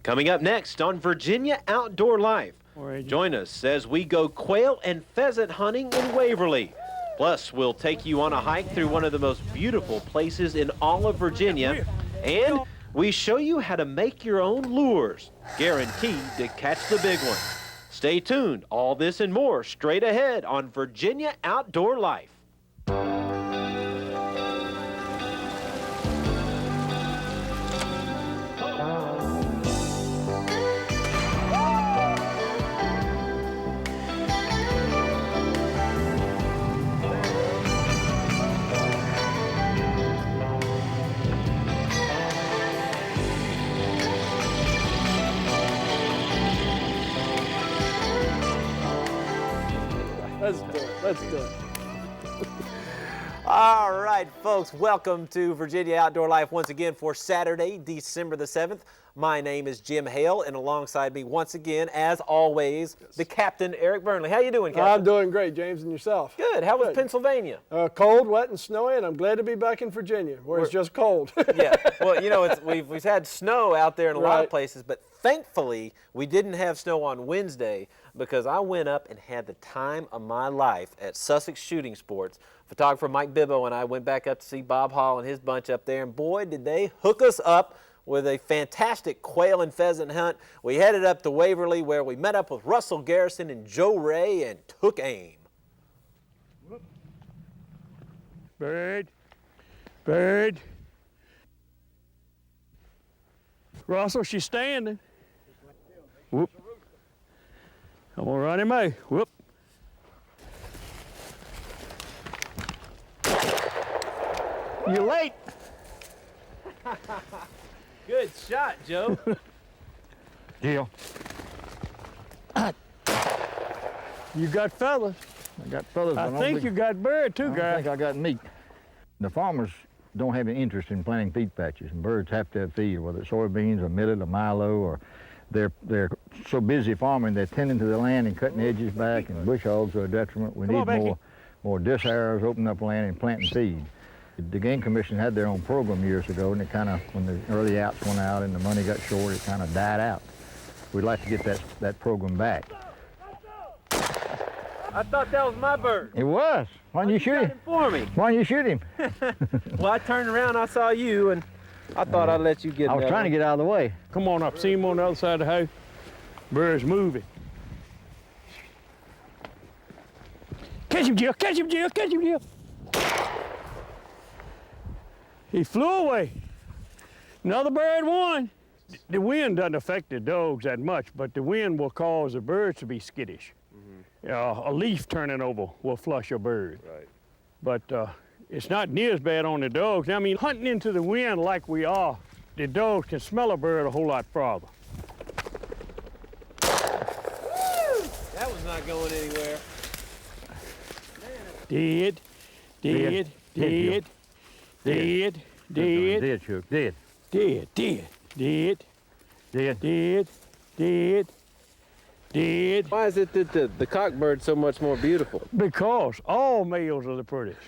Coming up next on Virginia Outdoor Life. Join us as we go quail and pheasant hunting in Waverly. Plus, we'll take you on a hike through one of the most beautiful places in all of Virginia. And we show you how to make your own lures, guaranteed to catch the big one. Stay tuned. All this and more straight ahead on Virginia Outdoor Life. Let's do it. All right, folks, welcome to Virginia Outdoor Life once again for Saturday, December the 7th. My name is Jim Hale, and alongside me once again, as always, the Captain, Eric Burnley. How you doing, Captain? I'm doing great, James, and yourself? Good. How was Pennsylvania? Cold, wet, and snowy, and I'm glad to be back in Virginia, where it's just cold. Yeah. Well, you know, we've had snow out there in a lot of places, but thankfully we didn't have snow on Wednesday because I went up and had the time of my life at Sussex Shooting Sports. Photographer Mike Bibbo and I went back up to see Bob Hall and his bunch up there, and boy, did they hook us up with a fantastic quail and pheasant hunt. We headed up to Waverly where we met up with Russell Garrison and Joe Ray and took aim. Bird, bird. Russell, she's standing. Whoop. I'm gonna run him out. Whoop. You're late. Good shot, Joe. Deal. You got feathers. I got feathers. I think you got bird too, guy. I think I got meat. The farmers don't have any interest in planting feed patches, and birds have to have feed, whether it's soybeans or millet or milo, or they're so busy farming they're tending to the land and cutting edges back, and bush hogs are a detriment. We need more dish arrows, opening up land and planting feed. The Game Commission had their own program years ago, and it kind of, when the early outs went out and the money got short, it kind of died out. We'd like to get that program back. I thought that was my bird. It was. Why didn't you shoot him? For me. Why didn't you shoot him? Well, I turned around, I saw you, and I thought I'd let you get I was trying to get out of the way. Come on up. See him on the other side of the house? Bird's moving. Catch him, Jill. Catch him, Jill. Catch him, Jill. He flew away. Another bird won. The wind doesn't affect the dogs that much, but the wind will cause the birds to be skittish. A leaf turning over will flush a bird. Right. But it's not near as bad on the dogs. I mean, hunting into the wind like we are, the dogs can smell a bird a whole lot farther. That was not going anywhere. Dead. Dead, Chuck. Dead. Why is it that the cockbird's so much more beautiful? Because all males are the prettiest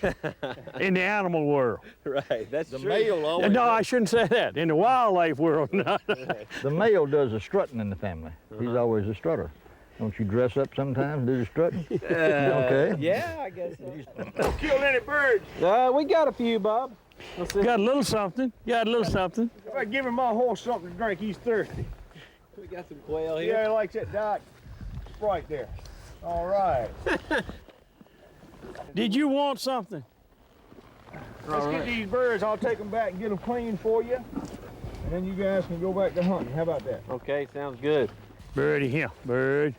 in the animal world. Right, that's The true. male always. No, I shouldn't say that. In the wildlife world, not. The male does the strutting in the family. He's always a strutter. Don't you dress up sometimes and do the strutting? Okay. Yeah, I guess so. Killed any birds? We got a few, Bob. Let's see. Got a little something. If I give him my horse something to drink, he's thirsty. We got some quail here. Yeah, he likes that dark Sprite there. All right. Did you want something? Let's get these birds. I'll take them back and get them clean for you. And then you guys can go back to hunting. How about that? Okay, sounds good. Birdie here. Bird.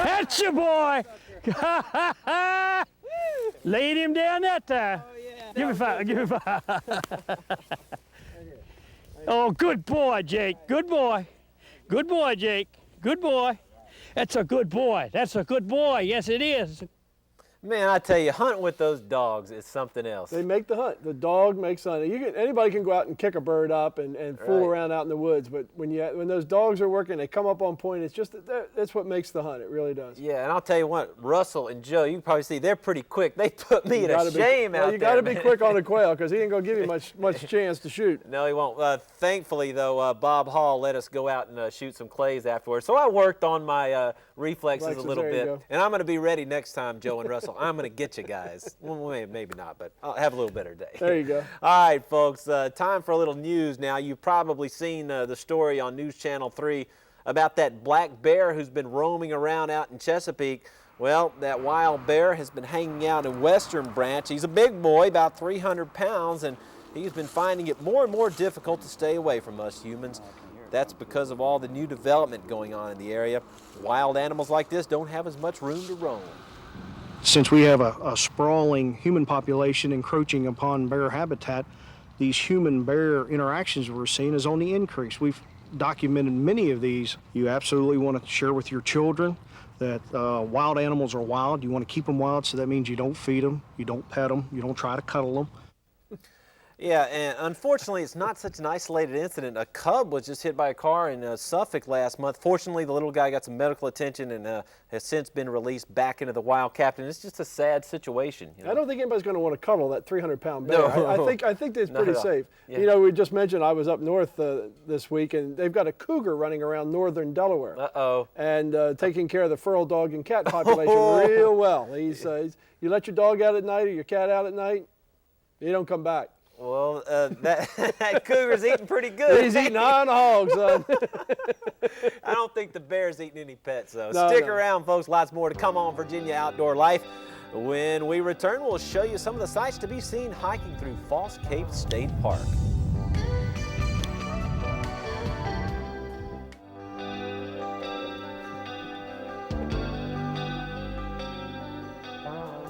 That's your boy! Laid him down that time. Oh, yeah. Give me five. Oh, good boy, Jake. Good boy, Jake. Good boy. That's a good boy. Yes, it is. Man, I tell you, hunting with those dogs is something else. They make the hunt. The dog makes the hunt. Anybody can go out and kick a bird up and fool Right. around out in the woods, but when those dogs are working, they come up on point. It's just that's what makes the hunt. It really does. Yeah, and I'll tell you what, Russell and Joe, you can probably see they're pretty quick. They put me You to gotta be- shame well, out you there. got to be man. quick on the quail because he ain't gonna give you much chance to shoot. No, he won't. Thankfully, though, Bob Hall let us go out and shoot some clays afterwards. So I worked on my reflexes a little there you bit. go. And I'm going to be ready next time, Joe and Russell. I'm going to get you guys. Well, maybe not, but I'll have a little better day. There you go. All right, folks, time for a little news now. You've probably seen the story on News Channel 3 about that black bear who's been roaming around out in Chesapeake. Well, that wild bear has been hanging out in Western Branch. He's a big boy, about 300 pounds, and he's been finding it more and more difficult to stay away from us humans. That's because of all the new development going on in the area. Wild animals like this don't have as much room to roam. Since we have a sprawling human population encroaching upon bear habitat, these human-bear interactions we're seeing is on the increase. We've documented many of these. You absolutely want to share with your children that wild animals are wild. You want to keep them wild, so that means you don't feed them, you don't pet them, you don't try to cuddle them. Yeah, and unfortunately, it's not such an isolated incident. A cub was just hit by a car in Suffolk last month. Fortunately, the little guy got some medical attention and has since been released back into the wild, Captain. It's just a sad situation. You know? I don't think anybody's going to want to cuddle that 300-pound bear. No. I think that's Not pretty at all. safe. Yeah. You know, we just mentioned I was up north this week, and they've got a cougar running around northern Delaware. Uh-oh. And taking care of the feral dog and cat population real well. You let your dog out at night or your cat out at night, he don't come back. Well, that cougar's eating pretty good. He's eating iron hogs, son. I don't think the bear's eating any pets, though. No, Stick no. around, folks. Lots more to come on Virginia Outdoor Life. When we return, we'll show you some of the sights to be seen hiking through False Cape State Park.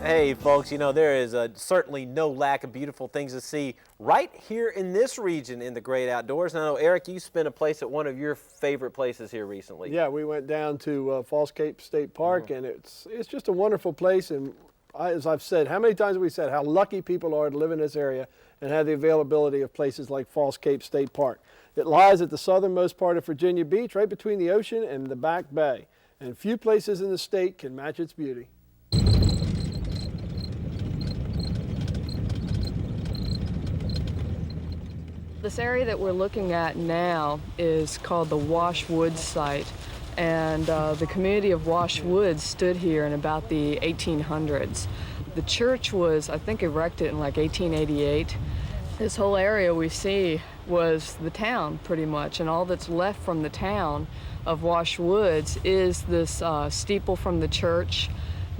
Hey, folks, you know, there is certainly no lack of beautiful things to see right here in this region in the great outdoors. And I know, Eric, you spent a place at one of your favorite places here recently. Yeah, we went down to False Cape State Park, and it's just a wonderful place. And as I've said, how many times have we said how lucky people are to live in this area and have the availability of places like False Cape State Park. It lies at the southernmost part of Virginia Beach, right between the ocean and the Back Bay. And few places in the state can match its beauty. This area that we're looking at now is called the Wash Woods site, and the community of Wash Woods stood here in about the 1800s. The church was, I think, erected in like 1888. This whole area we see was the town pretty much, and all that's left from the town of Wash Woods is this steeple from the church,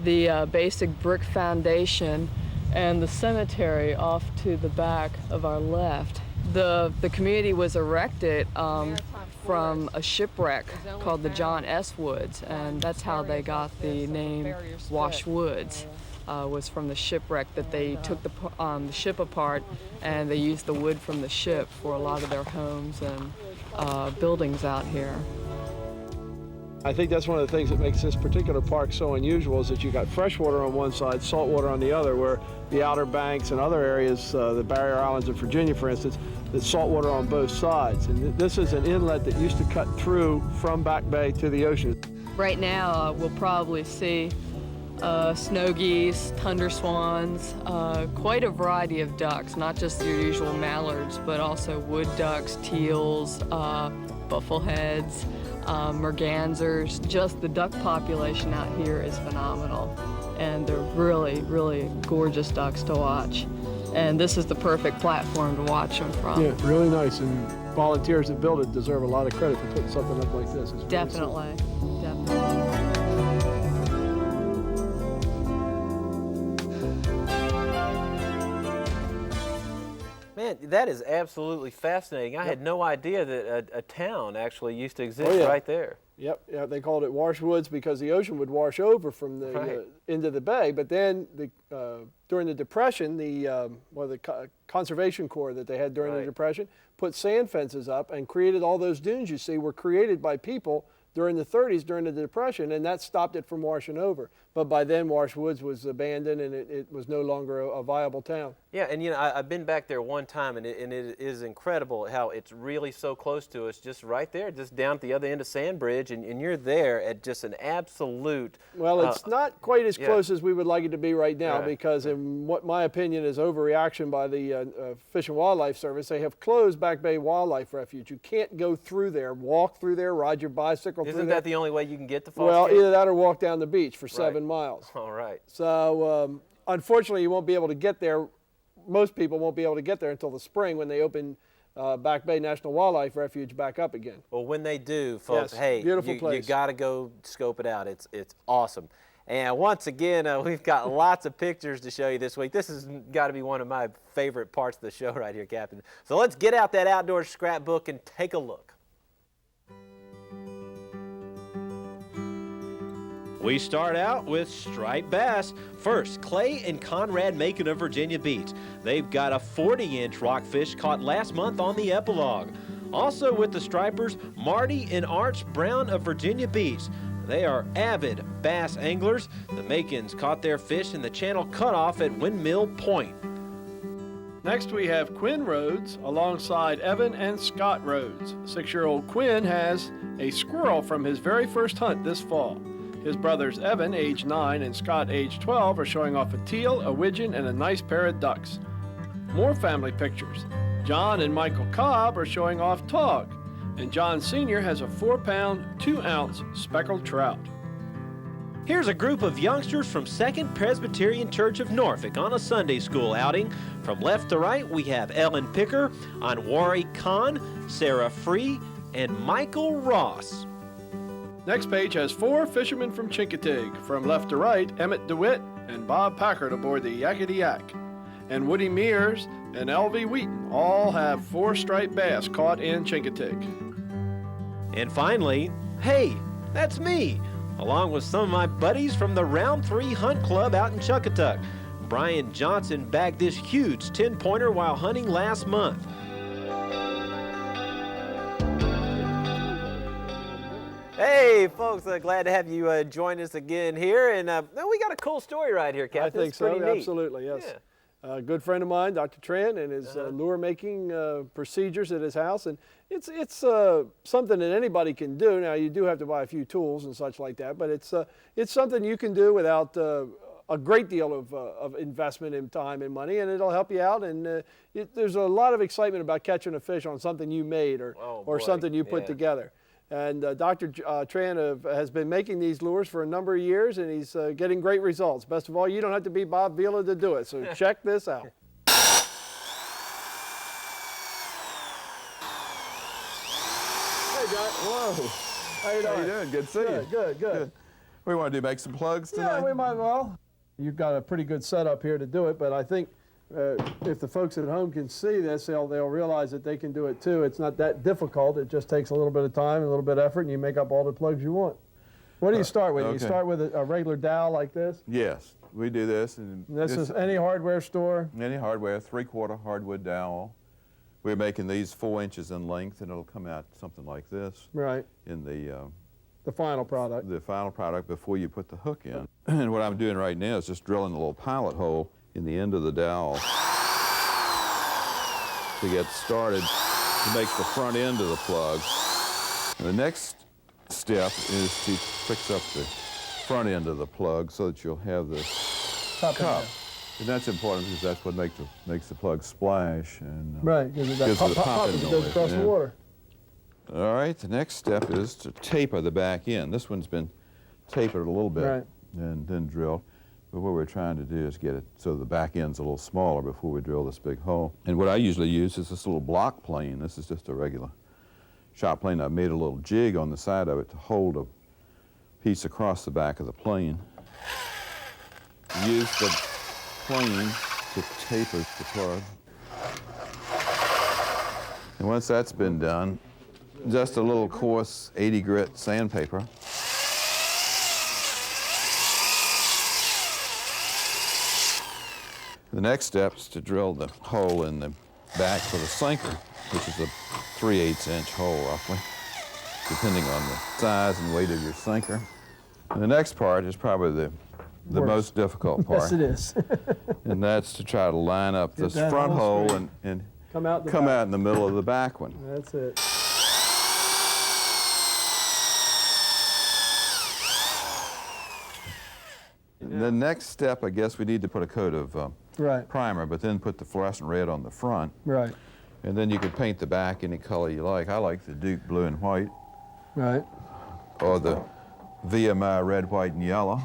the basic brick foundation, and the cemetery off to the back of our left. The community was erected from a shipwreck called the John S. Woods, and that's how they got the name Wash Woods, was from the shipwreck that they took the ship apart and they used the wood from the ship for a lot of their homes and buildings out here. I think that's one of the things that makes this particular park so unusual is that you got freshwater on one side, saltwater on the other, where the Outer Banks and other areas, the Barrier Islands of Virginia, for instance, there's saltwater on both sides. And this is an inlet that used to cut through from Back Bay to the ocean. Right now, we'll probably see snow geese, tundra swans, quite a variety of ducks, not just your usual mallards, but also wood ducks, teals, buffleheads, mergansers. Just the duck population out here is phenomenal, and they're really, really gorgeous ducks to watch. And this is the perfect platform to watch them from. Yeah, really nice, and volunteers that built it deserve a lot of credit for putting something up like this. It's really Definitely, definitely. Man, that is absolutely fascinating. I had no idea that a town actually used to exist Oh, yeah. right there. Yep, yeah, they called it Wash Woods because the ocean would wash over from the Right. into the bay. But then during the Depression, the Conservation Corps that they had during Right. the Depression put sand fences up and created all those dunes you see were created by people during the 30s during the Depression, and that stopped it from washing over. But by then, Wash Woods was abandoned, and it was no longer a viable town. Yeah, and you know, I've been back there one time, and it is incredible how it's really so close to us, just right there, just down at the other end of Sandbridge, and you're there at just an absolute... Well, it's not quite as close as we would like it to be right now, Right. because in what my opinion is overreaction by the Fish and Wildlife Service, they have closed Back Bay Wildlife Refuge. You can't go through there, walk through there, ride your bicycle through there. Isn't that the only way you can get to Falls Well, Cape? either that or walk down the beach for 7 miles. All right. So unfortunately, you won't be able to get there. Most people won't be able to get there until the spring when they open Back Bay National Wildlife Refuge back up again. Well, when they do, folks, Yes, hey, beautiful you place. got to go scope it out. It's awesome. And once again, we've got lots of pictures to show you this week. This has got to be one of my favorite parts of the show right here, Captain. So let's get out that outdoor scrapbook and take a look. We start out with striped bass. First, Clay and Conrad Macon of Virginia Beach. They've got a 40-inch rockfish caught last month on the Epilogue. Also with the stripers, Marty and Arch Brown of Virginia Beach. They are avid bass anglers. The Macons caught their fish in the channel cutoff at Windmill Point. Next, we have Quinn Rhodes alongside Evan and Scott Rhodes. 6-year-old Quinn has a squirrel from his very first hunt this fall. His brothers Evan, age 9, and Scott, age 12, are showing off a teal, a widgeon, and a nice pair of ducks. More family pictures. John and Michael Cobb are showing off tog, and John Sr. has a 4-pound, 2-ounce speckled trout. Here's a group of youngsters from Second Presbyterian Church of Norfolk on a Sunday school outing. From left to right, we have Ellen Picker, Anwari Khan, Sarah Free, and Michael Ross. Next page has 4 fishermen from Chincoteague. From left to right, Emmett DeWitt and Bob Packard aboard the Yakety Yak. And Woody Mears and L.V. Wheaton all have 4 striped bass caught in Chincoteague. And finally, hey, that's me, along with some of my buddies from the Round 3 Hunt Club out in Chuckatuck. Brian Johnson bagged this huge 10-pointer while hunting last month. Hey, folks, glad to have you join us again here. And we got a cool story right here, Captain. I think It's pretty so, neat. absolutely, yes. Yeah. A good friend of mine, Dr. Tran, and his lure making procedures at his house. And it's something that anybody can do. Now, you do have to buy a few tools and such like that, but it's something you can do without a great deal of investment in time and money, and it'll help you out. And there's a lot of excitement about catching a fish on something you made or something you put together. And Dr. Tran has been making these lures for a number of years, and he's getting great results. Best of all, you don't have to be Bob Vila to do it, so check this out. Hey, Doc. Hello. How you doing? How you doing? Good to see you. Good. What do you want to do, make some plugs tonight? Yeah, we might well. You've got a pretty good setup here to do it, but I think if the folks at home can see this, they'll realize that they can do it too. It's not that difficult. It just takes a little bit of time and a little bit of effort, and you make up all the plugs you want. What do you start with? Okay. You start with a regular dowel like this? Yes, we do this. And this is any hardware store? Any hardware, 3/4 hardwood dowel. We're making these 4 inches in length, and it'll come out something like this. Right. In the final product. The final product before you put the hook in. And what I'm doing right now is just drilling a little pilot hole in the end of the dowel to get started to make the front end of the plug. And the next step is to fix up the front end of the plug so that you'll have the cup. And that's important because that's what makes the plug splash and right, because gives it a pop as it goes across the water. All right, the next step is to taper the back end. This one's been tapered a little bit and then drilled. But what we're trying to do is get it so the back end's a little smaller before we drill this big hole. And what I usually use is this little block plane. This is just a regular shot plane. I've made a little jig on the side of it to hold a piece across the back of the plane. Use the plane to taper the plug. And once that's been done, just a little coarse 80 grit sandpaper. The next step is to drill the hole in the back for the sinker, which is a 3/8 inch hole roughly. depending on the size and weight of your sinker. And the next part is probably the most difficult part. Yes, it is. And that's to try to line up this that front hole hole straight. and Come out the come back. out in the middle of the back one. That's it. The next step, I guess, we need to put a coat of Right. primer, but then put the fluorescent red on the front. Right. And then you could paint the back any color you like. I like the Duke blue and white, Right. or the VMI red, white, and yellow.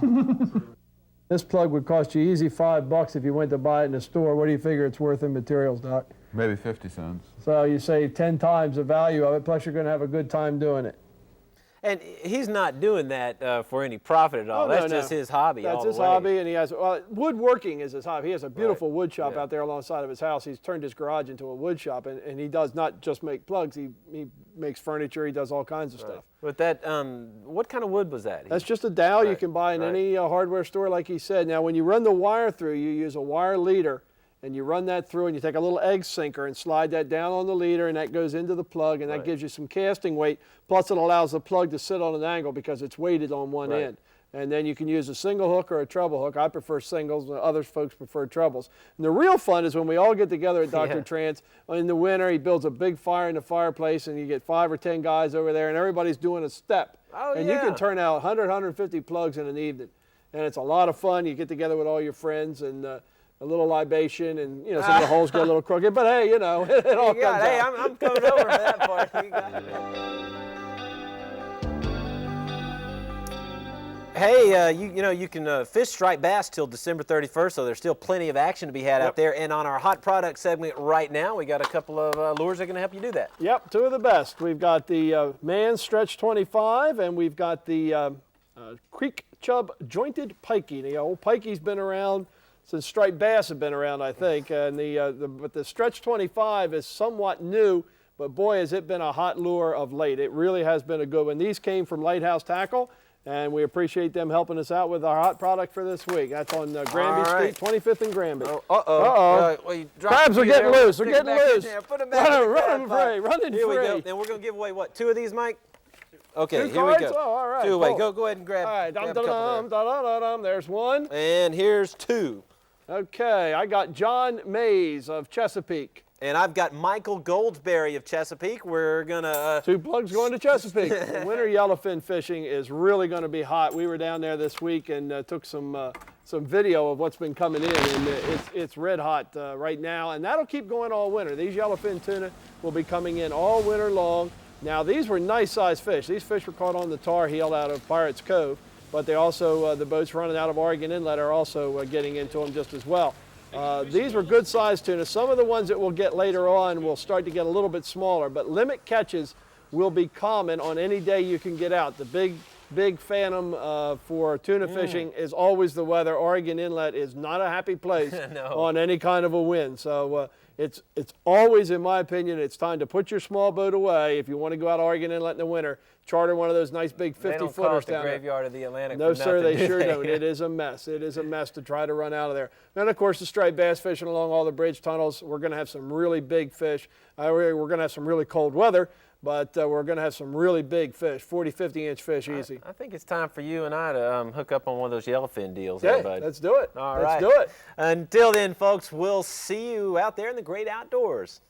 This plug would cost you easy $5 if you went to buy it in the store. What do you figure it's worth in materials, Doc? Maybe 50 cents. So you save 10 times the value of it, plus you're going to have a good time doing it. And he's not doing that for any profit at all. Oh, no, That's just no. his hobby. That's all his the way. hobby, and he has, well, woodworking is his hobby. He has a beautiful wood shop Yeah. out there alongside of his house. He's turned his garage into a wood shop, and he does not just make plugs. He makes furniture. He does all kinds of stuff. But that, what kind of wood was that? That's just a dowel you Right, can buy in right. any hardware store, like he said. Now, when you run the wire through, you use a wire leader, and you run that through, and you take a little egg sinker and slide that down on the leader, and that goes into the plug, and that gives you some casting weight. Plus, it allows the plug to sit on an angle because it's weighted on one Right. end. And then you can use a single hook or a treble hook. I prefer singles, and other folks prefer trebles. And the real fun is when we all get together at Dr. Yeah. Trance in the winter. He builds a big fire in the fireplace, and you get 5 or 10 guys over there, and everybody's doing a step. Oh, and you yeah. can turn out 100, 150 plugs in an evening. And it's a lot of fun. You get together with all your friends and a little libation, and some of the holes get a little crooked, but hey, it all You comes got it. Hey, out. I'm coming over for that part. You got it. Hey, you can fish striped bass till December 31st, so there's still plenty of action to be had out there. And on our hot product segment right now, we got a couple of lures that are going to help you do that. Yep, 2 of the best. We've got the Man Stretch 25, and we've got the Creek Chub Jointed Pikey. The old Pikey's been around since striped bass have been around, I think. And but the Stretch 25 is somewhat new, but boy, has it been a hot lure of late. It really has been a good one. These came from Lighthouse Tackle, and we appreciate them helping us out with our hot product for this week. That's on Granby All right. Street, 25th and Granby. Uh-oh. Well, you dropped Crabs a are few getting there. loose. They're Stick it getting back in loose. there. Put them back in the Running crab free. Running Here we go. free. Then we're going to give away, what, 2 of these, Mike? Okay, 2 here we cards? go. Oh, all right, 2 away. cool. Go ahead and grab, All right, grab a couple there. There's 1. And here's 2. Okay, I got John Mays of Chesapeake. And I've got Michael Goldsberry of Chesapeake. We're going to... 2 plugs going to Chesapeake. The winter yellowfin fishing is really going to be hot. We were down there this week and took some video of what's been coming in, and it's red hot right now, and that'll keep going all winter. These yellowfin tuna will be coming in all winter long. Now, these were nice sized fish. These fish were caught on the Tar Heel out of Pirates Cove, but they also, the boats running out of Oregon Inlet are also getting into them just as well. These were good sized tuna. Some of the ones that we'll get later on will start to get a little bit smaller, but limit catches will be common on any day you can get out. The big phantom for tuna fishing is always the weather. Oregon Inlet is not a happy place on any kind of a wind. So it's always, in my opinion, it's time to put your small boat away. If you want to go out Oregon Inlet in the winter, charter one of those nice big 50-footers They don't call it the down there. graveyard of the Atlantic No, for sir, nothing, they do sure they? don't. It is a mess. It is a mess to try to run out of there. And, of course, the striped bass fishing along all the bridge tunnels. We're going to have some really big fish. We're going to have some really cold weather, but we're going to have some really big fish, 40, 50-inch fish easy. I think it's time for you and I to hook up on one of those yellowfin deals. Okay, there, bud. let's do it. All Let's right. do it. Until then, folks, we'll see you out there in the great outdoors.